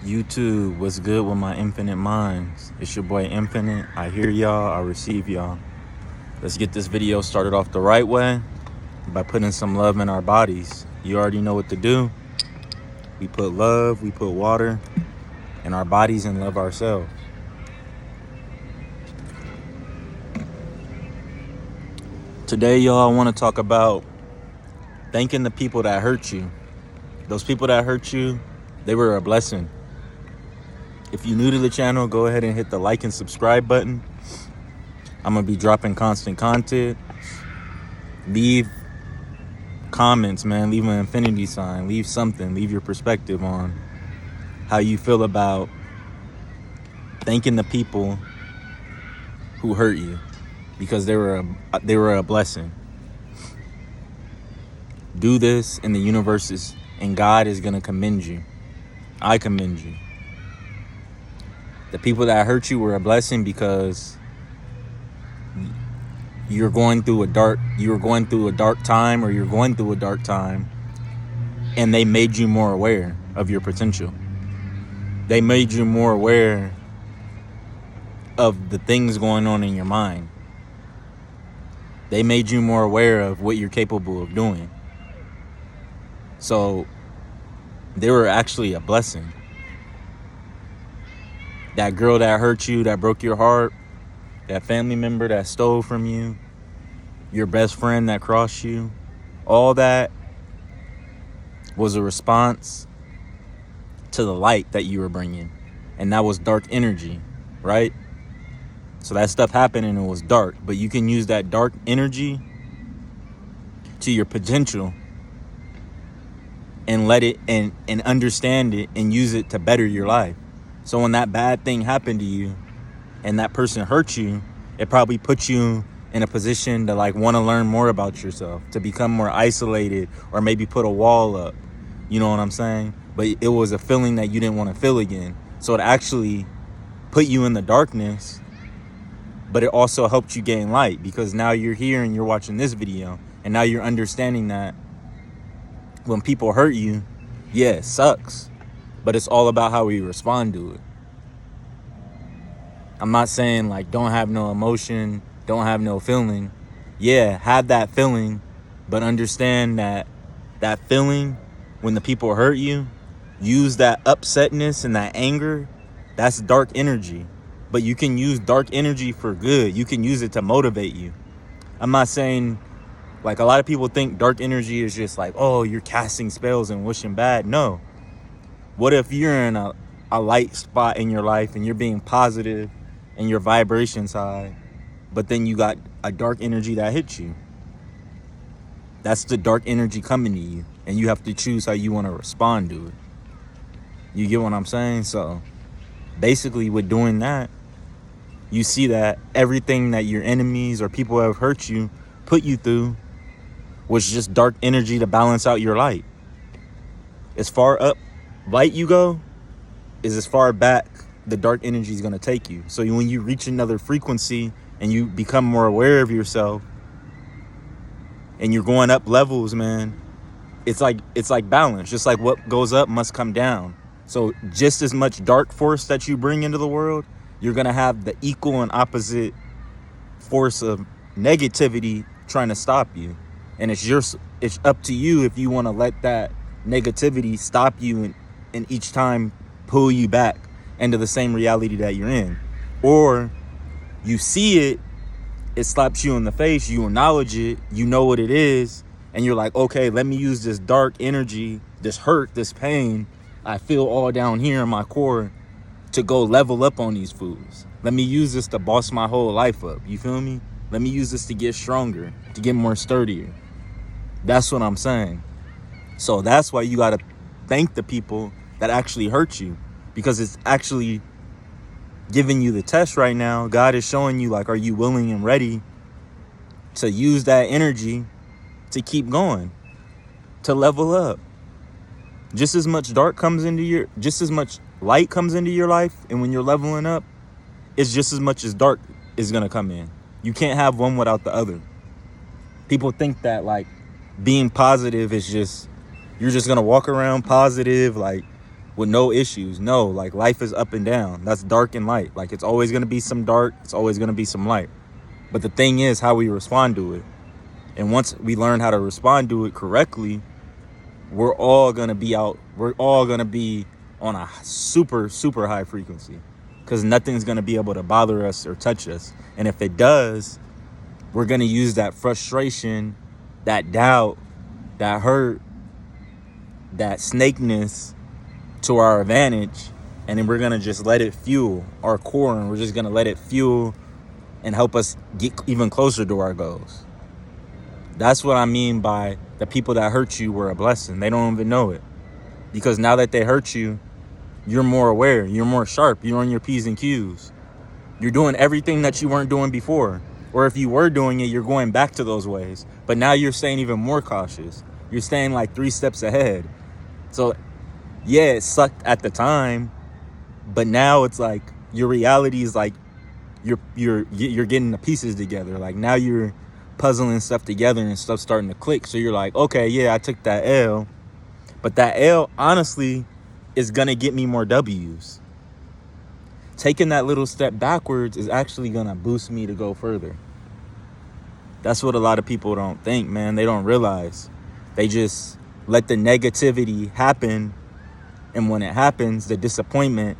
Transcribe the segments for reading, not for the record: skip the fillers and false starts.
YouTube, what's good with my infinite minds? It's your boy Infinite. I hear y'all, I receive y'all. Let's get this video started off the right way by putting some love in our bodies. You already know what to do. We put love, we put water in our bodies and love ourselves. Today, y'all, I want to talk about thanking the people that hurt you. Those people that hurt you, they were a blessing. If you're new to the channel, go ahead and hit the like and subscribe button. I'm going to be dropping constant content. Leave comments, man. Leave an infinity sign. Leave something. Leave your perspective on how you feel about thanking the people who hurt you because they were a blessing. Do this and the universe and God is going to commend you. I commend you. The people that hurt you were a blessing because you're going through a dark time and they made you more aware of your potential. They made you more aware of the things going on in your mind. They made you more aware of what you're capable of doing. So they were actually a blessing. That girl that hurt you, that broke your heart, that family member that stole from you, your best friend that crossed you, all that was a response to the light that you were bringing. And that was dark energy, right? So that stuff happened and it was dark, but you can use that dark energy to your potential and let it and understand it and use it to better your life. So when that bad thing happened to you and that person hurt you, it probably put you in a position to want to learn more about yourself, to become more isolated, or maybe put a wall up. You know what I'm saying? But it was a feeling that you didn't want to feel again. So it actually put you in the darkness, but it also helped you gain light because now you're here and you're watching this video and now you're understanding that when people hurt you, yeah, it sucks, but it's all about how we respond to it. I'm not saying don't have no emotion, don't have no feeling. Yeah, have that feeling, but understand that that feeling when the people hurt you, use that upsetness and that anger, that's dark energy. But you can use dark energy for good. You can use it to motivate you. I'm not saying, a lot of people think dark energy is just oh, you're casting spells and wishing bad. No. What if you're in a light spot in your life and you're being positive and your vibration's high, but then you got a dark energy that hits you? That's the dark energy coming to you, and you have to choose how you want to respond to it. You get what I'm saying? So basically with doing that, you see that everything that your enemies or people who have hurt you put you through was just dark energy to balance out your light. As far up light you go is as far back the dark energy is going to take you. So when you reach another frequency and you become more aware of yourself and you're going up levels, man, it's like balance. Just like what goes up must come down. So just as much dark force that you bring into the world, you're going to have the equal and opposite force of negativity trying to stop you. And it's up to you if you want to let that negativity stop you and each time pull you back into the same reality that you're in. Or you see it, it slaps you in the face, you acknowledge it, you know what it is, and you're like, okay, let me use this dark energy, this hurt, this pain I feel all down here in my core to go level up on these fools. Let me use this to boss my whole life up. You feel me? Let me use this to get stronger, to get more sturdier. That's what I'm saying. So that's why you got to thank the people that actually hurt you, because it's actually giving you the test right now. God is showing you, are you willing and ready to use that energy to keep going, to level up? Just as much light comes into your life, and when you're leveling up, it's just as much as dark is going to come in. You can't have one without the other. People think that being positive is just, you're just going to walk around positive, with no issues. No, like life is up and down. That's dark and light. Like it's always going to be some dark, it's always going to be some light. But the thing is how we respond to it. And once we learn how to respond to it correctly, we're all going to be on a super, super high frequency, because nothing's going to be able to bother us or touch us. And if it does, we're going to use that frustration, that doubt, that hurt, that snakeness to our advantage. And then we're going to just let it fuel our core, and we're just going to let it fuel and help us get even closer to our goals. That's what I mean by the people that hurt you were a blessing. They don't even know it. Because now that they hurt you, you're more aware, you're more sharp, you're on your P's and Q's. You're doing everything that you weren't doing before. Or if you were doing it, you're going back to those ways. But now you're staying even more cautious. You're staying like 3 steps ahead. So yeah, it sucked at the time, but now it's like your reality is like you're getting the pieces together. Like now you're puzzling stuff together and stuff starting to click. So you're like, okay, yeah, I took that L, but that L honestly is gonna get me more W's. Taking that little step backwards is actually gonna boost me to go further. That's what a lot of people don't think, man. They don't realize. They just let the negativity happen, and when it happens, the disappointment,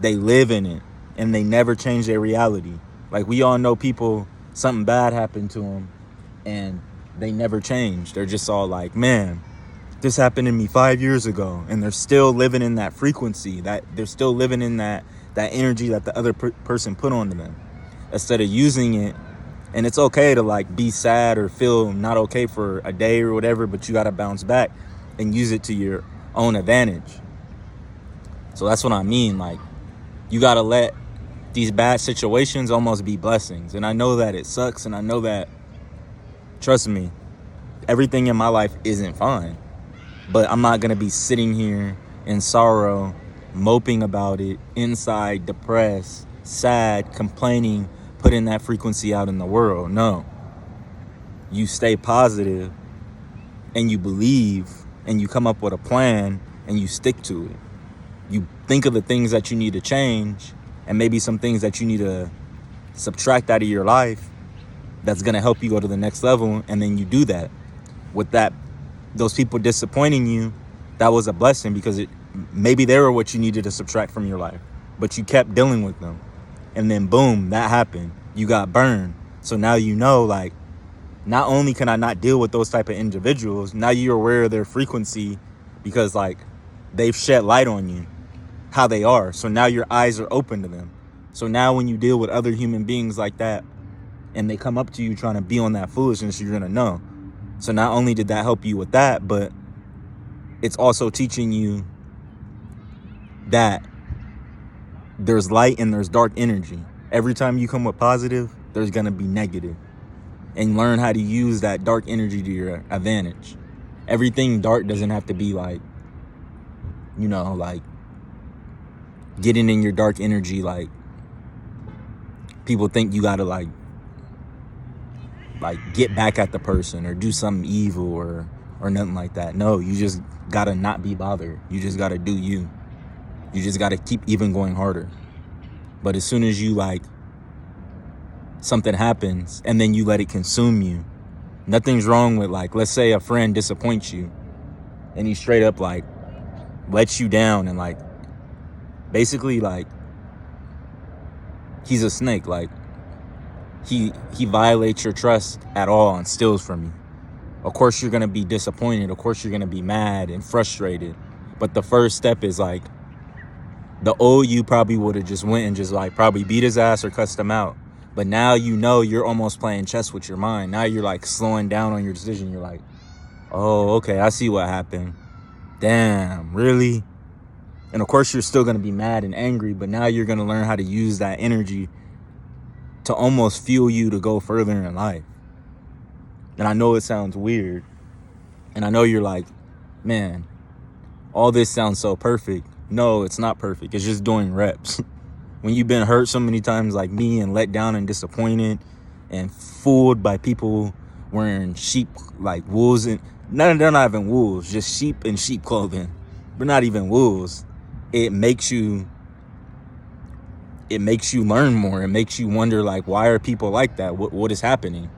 they live in it and they never change their reality. Like we all know people, something bad happened to them and they never change. They're just all like, man, this happened to me 5 years ago, and they're still living in that frequency, that they're still living in that energy that the other person put onto them, instead of using it. And it's okay to like be sad or feel not okay for a day or whatever, but you got to bounce back and use it to your own advantage. So that's what I mean. Like you got to let these bad situations almost be blessings. And I know that it sucks, and I know that, trust me, everything in my life isn't fine. But I'm not going to be sitting here in sorrow, moping about it, inside, depressed, sad, complaining, putting that frequency out in the world. No. You stay positive, and you believe, and you come up with a plan, and you stick to it. You think of the things that you need to change, and maybe some things that you need to subtract out of your life that's going to help you go to the next level, and then you do that. With that, those people disappointing you, that was a blessing, because maybe they were what you needed to subtract from your life, but you kept dealing with them. And then boom, that happened. You got burned. So now you know, like, not only can I not deal with those type of individuals, now you're aware of their frequency, because like they've shed light on you, how they are. So now your eyes are open to them. So now when you deal with other human beings like that, and they come up to you trying to be on that foolishness, you're going to know. So not only did that help you with that, but it's also teaching you that there's light and there's dark energy. Every time you come with positive, there's going to be negative. And learn how to use that dark energy to your advantage. Everything dark doesn't have to be like, you know, like getting in your dark energy. Like people think you got to like get back at the person or do something evil or nothing like that. No, you just got to not be bothered. You just got to do you. You just got to keep even going harder. But as soon as you like something happens and then you let it consume you, nothing's wrong with like, let's say a friend disappoints you and he straight up like lets you down and like basically like he's a snake. Like he violates your trust at all and steals from you. Of course you're going to be disappointed. Of course you're going to be mad and frustrated. But the first step is like, the old you probably would have just went and just like probably beat his ass or cussed him out. But now you know you're almost playing chess with your mind. Now you're like slowing down on your decision. You're like, oh, okay, I see what happened. Damn, really? And of course you're still going to be mad and angry, but now you're going to learn how to use that energy to almost fuel you to go further in life. And I know it sounds weird. And I know you're like, man, all this sounds so perfect. No, it's not perfect. It's just doing reps. When you've been hurt so many times like me and let down and disappointed and fooled by people wearing sheep, like wolves, and they're not even wolves, just sheep in sheep clothing. They're not even wolves. it makes you learn more. It makes you wonder, like, why are people like that? What is happening?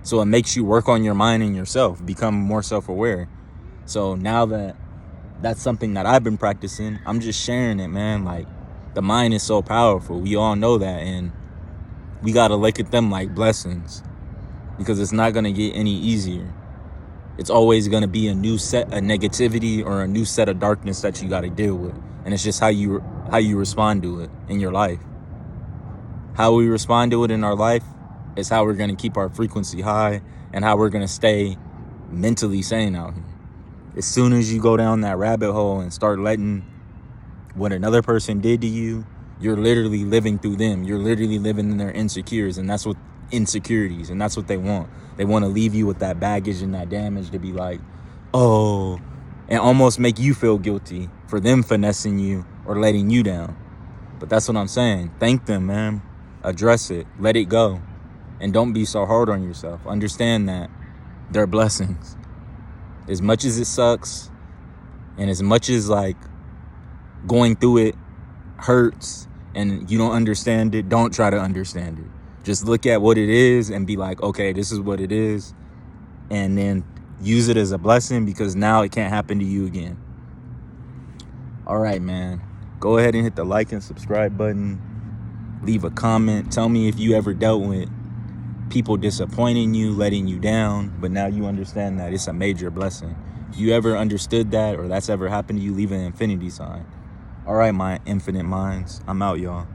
So it makes you work on your mind and yourself, become more self-aware. So now that's something that I've been practicing, I'm just sharing it, man. Like, the mind is so powerful. We all know that, and we got to look at them like blessings, because it's not going to get any easier. It's always going to be a new set of negativity or a new set of darkness that you got to deal with. And it's just how you respond to it in your life. How we respond to it in our life is how we're going to keep our frequency high and how we're going to stay mentally sane out here. As soon as you go down that rabbit hole and start letting what another person did to you, you're literally living through them. You're literally living in their insecurities, and that's what they want. They want to leave you with that baggage and that damage to be like, oh, and almost make you feel guilty for them finessing you or letting you down. But that's what I'm saying. Thank them, man. Address it. Let it go. And don't be so hard on yourself. Understand that they're blessings. As much as it sucks, and as much as, like, going through it hurts and you don't understand it, don't try to understand it. Just look at what it is and be like, okay, this is what it is. And then use it as a blessing, because now it can't happen to you again. All right, man. Go ahead and hit the like and subscribe button. Leave a comment. Tell me if you ever dealt with people disappointing you, letting you down, but now you understand that it's a major blessing. If you ever understood that, or that's ever happened to you, leave an infinity sign. All right, my infinite minds. I'm out, y'all.